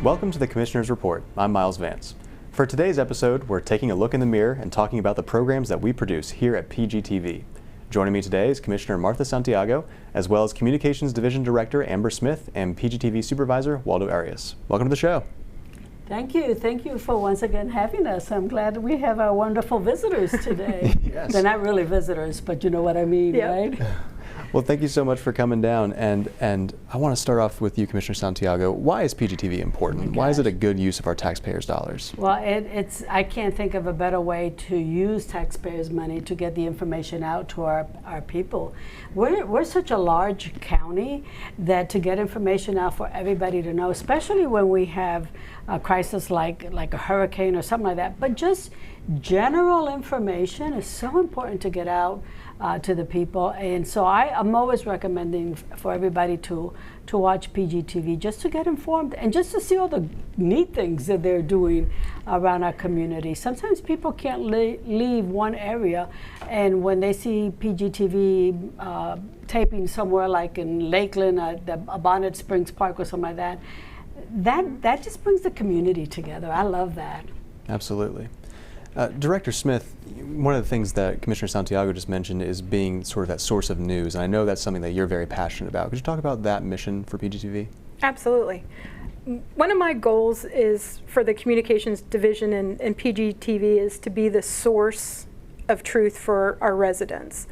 Welcome to the Commissioner's Report. I'm Miles Vance. For today's episode, we're taking a look in the mirror and talking about the programs that we produce here at PGTV. Joining me today is Commissioner Martha Santiago, as well as Communications Division Director Amber Smith and PGTV Supervisor Waldo Arias. Welcome to the show. Thank you. Thank you for once again having us. I'm glad we have our wonderful visitors today. Yes. They're not really visitors, but you know what I mean, Yep. right? Well, thank you so much for coming down. And I want to start off with you, Commissioner Santiago. Why is PGTV important? Why is it a good use of our taxpayers' dollars? Well, I can't think of a better way to use taxpayers' money to get the information out to our people. We're such a large county that to get information out for everybody to know, especially when we have a crisis like a hurricane or something like that, but just general information is so important to get out to the people. And so I'm always recommending for everybody to watch PGTV just to get informed and just to see all the neat things that they're doing around our community. Sometimes people can't leave one area, and when they see PGTV taping somewhere like in Lakeland at the Bonnet Springs Park or something like that just brings the community together. I love that. Absolutely. Director Smith, one of the things that Commissioner Santiago just mentioned is being sort of that source of news, and I know that's something that you're very passionate about. Could you talk about that mission for PGTV? Absolutely. One of my goals is for the Communications Division and PGTV is to be the source of truth for our residents.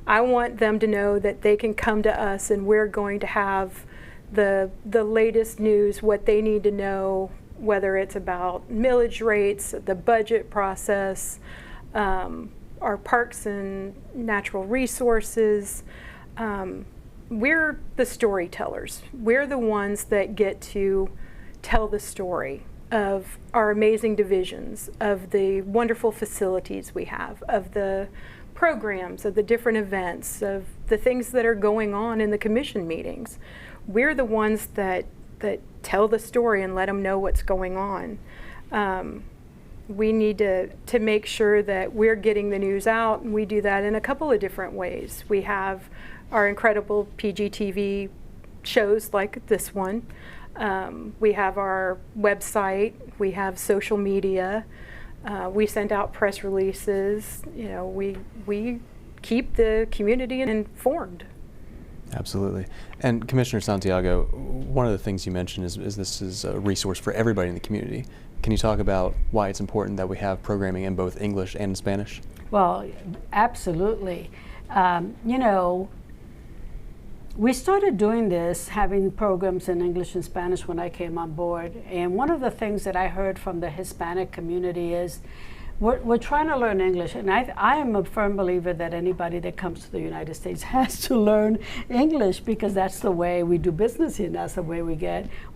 I want them to know that they can come to us and we're going to have the latest news, what they need to know, whether it's about millage rates, the budget process, our parks and natural resources. We're the storytellers. We're the ones that get to tell the story of our amazing divisions, of the wonderful facilities we have, of the programs, of the different events, of the things that are going on in the commission meetings. We're the ones that tell the story and let them know what's going on. We need to make sure that we're getting the news out, and we do that in a couple of different ways. We have our incredible PGTV shows like this one. We have our website. We have social media. We send out press releases. You know, we keep the community informed. Absolutely. And Commissioner Santiago, one of the things you mentioned is this is a resource for everybody in the community. Can you talk about why it's important that we have programming in both English and Spanish? Well, absolutely. You know, we started doing this, having programs in English and Spanish when I came on board. And one of the things that I heard from the Hispanic community is we're trying to learn English, and I am a firm believer that anybody that comes to the United States has to learn English because that's the way we do business here, and that's the way we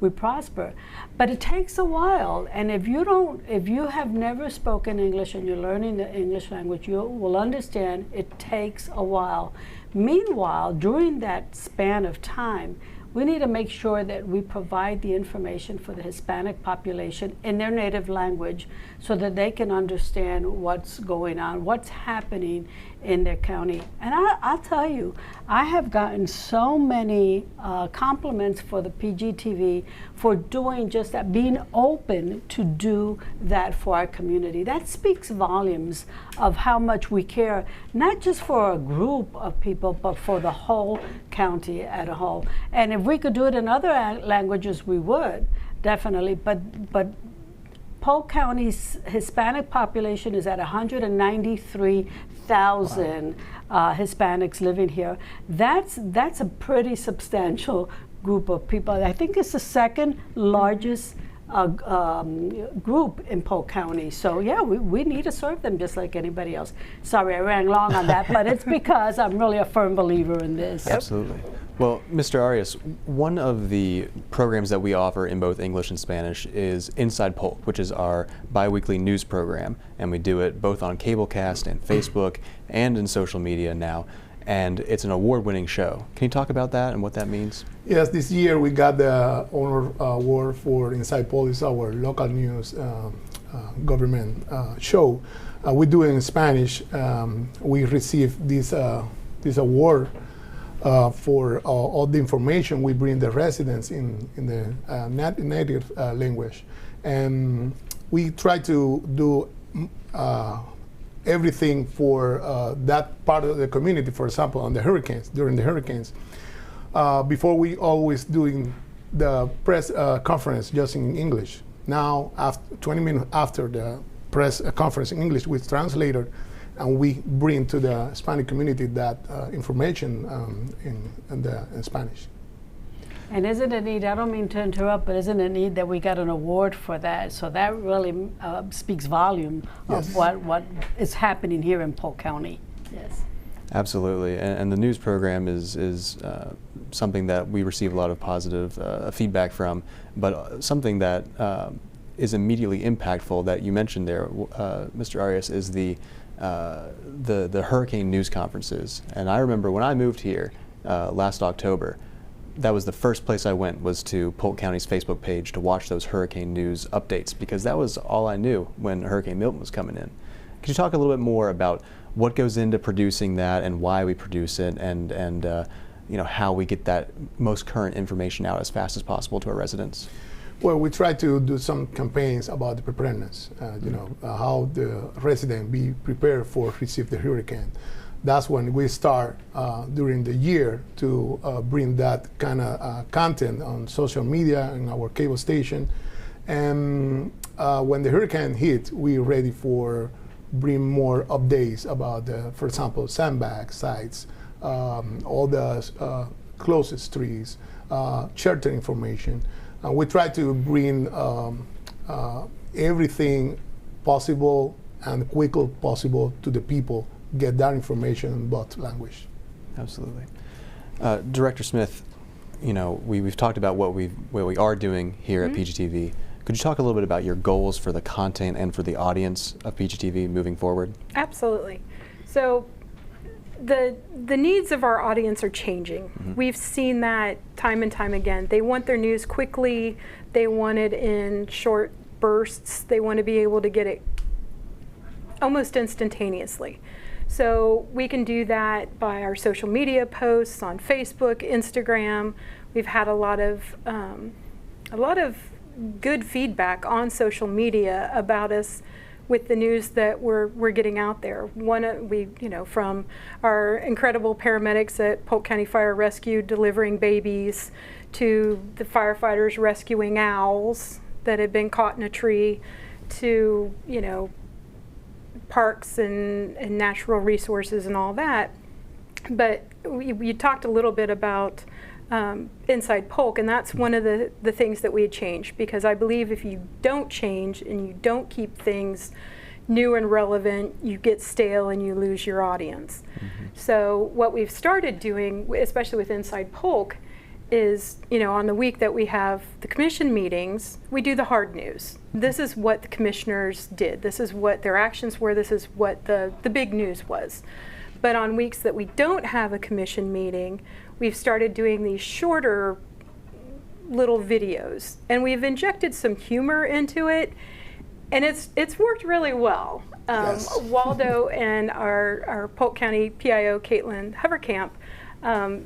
prosper. But it takes a while, and if you have never spoken English and you're learning the English language, you will understand it takes a while. Meanwhile, during that span of time, we need to make sure that we provide the information for the Hispanic population in their native language so that they can understand what's going on, what's happening in their county. And I'll tell you, I have gotten so many compliments for the PGTV for doing just that, being open to do that for our community. That speaks volumes of how much we care, not just for a group of people, but for the whole county as a whole. And if we could do it in other languages, we would, definitely. But Polk County's Hispanic population is at 193,000 Hispanics living here. That's a pretty substantial group of people. I think it's the second largest group in Polk County. So yeah, we need to serve them just like anybody else. Sorry, I ran long on that, but it's because I'm really a firm believer in this. Absolutely. Well, Mr. Arias, one of the programs that we offer in both English and Spanish is Inside Polk, which is our bi-weekly news program, and we do it both on Cablecast and Facebook and in social media now, and it's an award-winning show. Can you talk about that and what that means? Yes, this year we got the honor award for Inside Polk. It's our local news government show. We do it in Spanish. We received this award for all the information we bring the residents in the native language. And we try to do everything for that part of the community. For example, on the hurricanes, during the hurricanes, before we always doing the press conference just in English. Now, after 20 minutes after the press conference in English, we translate it and we bring to the Hispanic community that information in Spanish. And isn't it neat, I don't mean to interrupt, but isn't it neat that we got an award for that? So that really speaks volume of what is happening here in Polk County. Yes. Absolutely, and the news program is something that we receive a lot of positive feedback from, but something that is immediately impactful that you mentioned there, Mr. Arias, is the hurricane news conferences. And I remember when I moved here last October, that was the first place I went, was to Polk County's Facebook page to watch those hurricane news updates, because that was all I knew when Hurricane Milton was coming in. Could you talk a little bit more about what goes into producing that and why we produce it, and you know, how we get that most current information out as fast as possible to our residents? Well, we try to do some campaigns about the preparedness, you know, how the resident be prepared for receive the hurricane. That's when we start during the year to bring that kind of content on social media and our cable station. And when the hurricane hit, we're ready for bring more updates about, for example, sandbag sites, all the closest trees, shelter information. We try to bring everything possible and quickly possible to the people, get that information in both language. Absolutely. Director Smith, you know, we've talked about what we are doing here at PGTV. Could you talk a little bit about your goals for the content and for the audience of PGTV moving forward? Absolutely. So the needs of our audience are changing. We've seen that time and time again. They want their news quickly. They want it in short bursts. They want to be able to get it almost instantaneously. So we can do that by our social media posts on Facebook, Instagram. We've had a lot of good feedback on social media about us with the news that we're getting out there. From our incredible paramedics at Polk County Fire Rescue delivering babies, to the firefighters rescuing owls that had been caught in a tree, to, you know, parks and natural resources and all that. But you talked a little bit about Inside Polk, and that's one of the things that we had changed, because I believe if you don't change and you don't keep things new and relevant, you get stale and you lose your audience. So what we've started doing, especially with Inside Polk, is, you know, on the week that we have the commission meetings, we do the hard news. This is what the commissioners did. This is what their actions were. This is what the big news was. But on weeks that we don't have a commission meeting, we've started doing these shorter little videos, and we've injected some humor into it, and it's worked really well. Yes. Waldo and our Polk County PIO, Caitlin Hovercamp,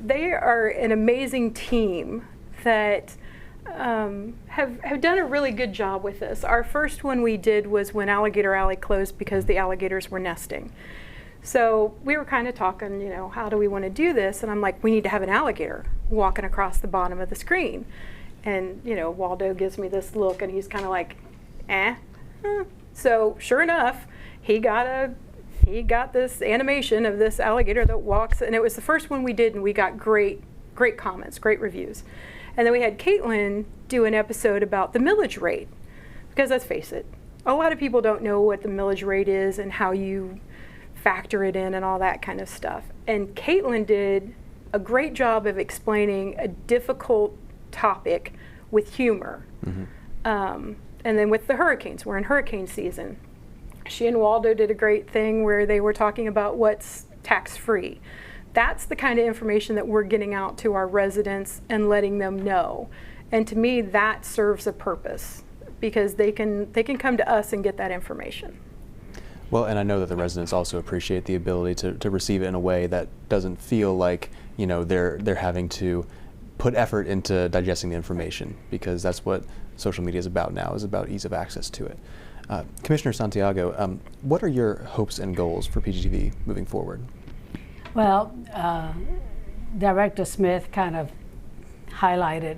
they are an amazing team that have done a really good job with this. Our first one we did was when Alligator Alley closed because the alligators were nesting. So we were kind of talking, you know, how do we want to do this? And I'm like, we need to have an alligator walking across the bottom of the screen. And, you know, Waldo gives me this look, and he's kind of like, eh. So sure enough, he got this animation of this alligator that walks, and it was the first one we did, and we got great comments, great reviews. And then we had Caitlin do an episode about the millage rate, because let's face it, a lot of people don't know what the millage rate is and how you factor it in and all that kind of stuff. And Caitlin did a great job of explaining a difficult topic with humor. And then with the hurricanes, we're in hurricane season. She and Waldo did a great thing where they were talking about what's tax-free. That's the kind of information that we're getting out to our residents and letting them know. And to me, that serves a purpose, because they can come to us and get that information. Well, and I know that the residents also appreciate the ability to receive it in a way that doesn't feel like, you know, they're having to put effort into digesting the information, because that's what social media is about now, is about ease of access to it. Commissioner Santiago, what are your hopes and goals for PGTV moving forward? Well, Director Smith kind of highlighted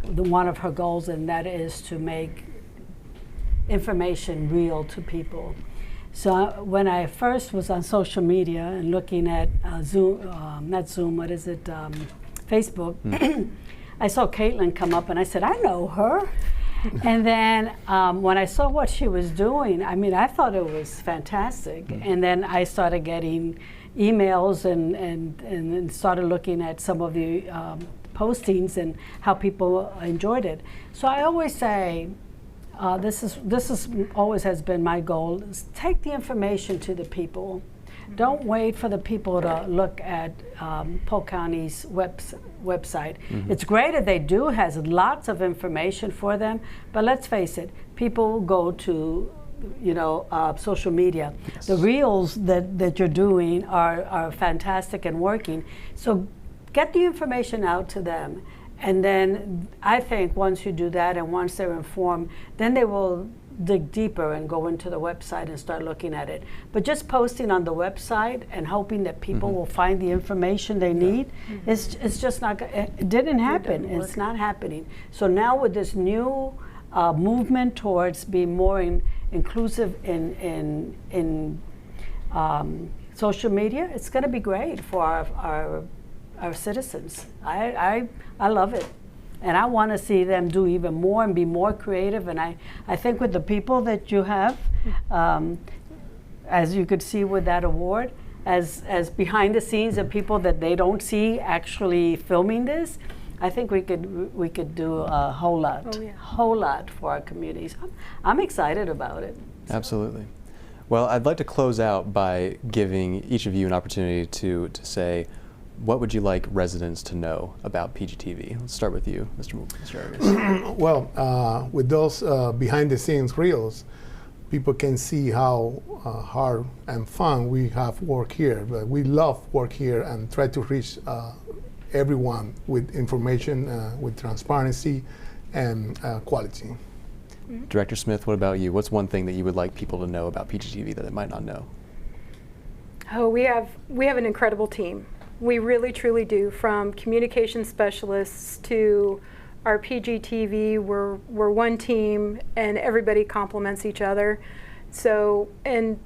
one of her goals, and that is to make information real to people. So when I first was on social media and looking at Zoom, not Zoom, what is it, Facebook, I saw Caitlin come up and I said, I know her. And then when I saw what she was doing, I mean, I thought it was fantastic. And then I started getting emails and started looking at some of the postings and how people enjoyed it. So I always say, this is always has been my goal, is take the information to the people. Don't wait for the people to look at Polk County's website. It's great that they do, has lots of information for them, but let's face it, people go to, you know, social media. Yes. The reels that you're doing are fantastic and working. So get the information out to them. And then I think once you do that and once they're informed, then they will dig deeper and go into the website and start looking at it. But just posting on the website and hoping that people will find the information they need, it's just not, it didn't happen. It's not happening. So now with this new movement towards being more inclusive in social media, it's going to be great for our citizens. I love it. And I want to see them do even more and be more creative. And I think with the people that you have, as you could see with that award, as behind the scenes of people that they don't see actually filming this, I think we could do a whole lot for our communities. I'm excited about it. So. Absolutely. Well, I'd like to close out by giving each of you an opportunity to say, what would you like residents to know about PGTV? Let's start with you, Mr. Arias. Well, with those behind-the-scenes reels, people can see how hard and fun we have work here. But we love work here and try to reach everyone with information, with transparency and quality. Director Smith, what about you? What's one thing that you would like people to know about PGTV that they might not know? Oh, we have an incredible team. We really, truly do. From communication specialists to our PGTV, we're one team, and everybody complements each other. So, and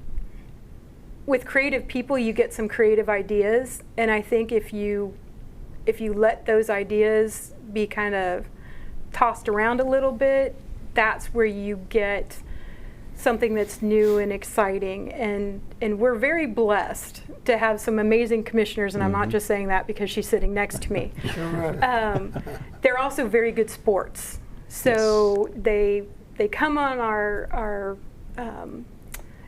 with creative people, you get some creative ideas, and I think if you let those ideas be kind of tossed around a little bit, that's where you get something that's new and exciting, and we're very blessed to have some amazing commissioners, and I'm not just saying that because she's sitting next to me. They're also very good sports, so they come on our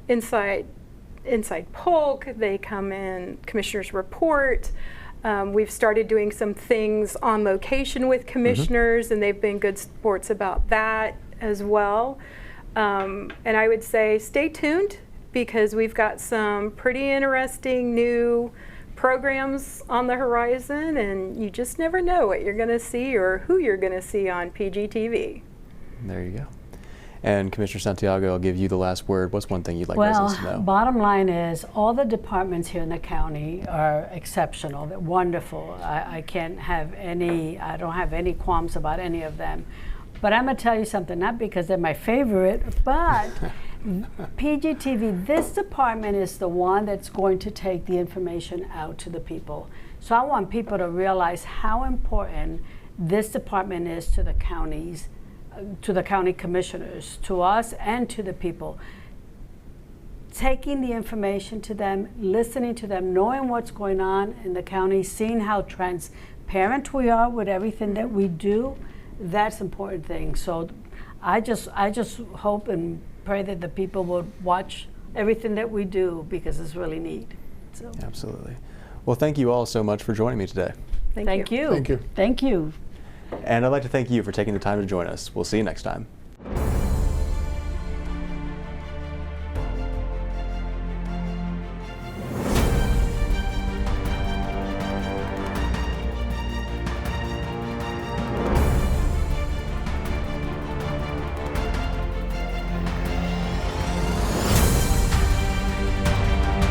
Inside Polk, they come in Commissioner's Report. We've started doing some things on location with commissioners, and they've been good sports about that as well. And I would say stay tuned, because we've got some pretty interesting new programs on the horizon, and you just never know what you're going to see or who you're going to see on PGTV. There you go. And Commissioner Santiago, I'll give you the last word. What's one thing you'd like residents to know? Well, bottom line is all the departments here in the county are exceptional. They're wonderful. I don't have any qualms about any of them. But I'm going to tell you something, not because they're my favorite, but PGTV, this department is the one that's going to take the information out to the people. So I want people to realize how important this department is to the counties, to the county commissioners, to us, and to the people. Taking the information to them, listening to them, knowing what's going on in the county, seeing how transparent we are with everything that we do, that's an important thing. So I just hope and pray that the people will watch everything that we do, because it's really neat. So. Absolutely. Well, thank you all so much for joining me today. Thank you. Thank you. Thank you. And I'd like to thank you for taking the time to join us. We'll see you next time.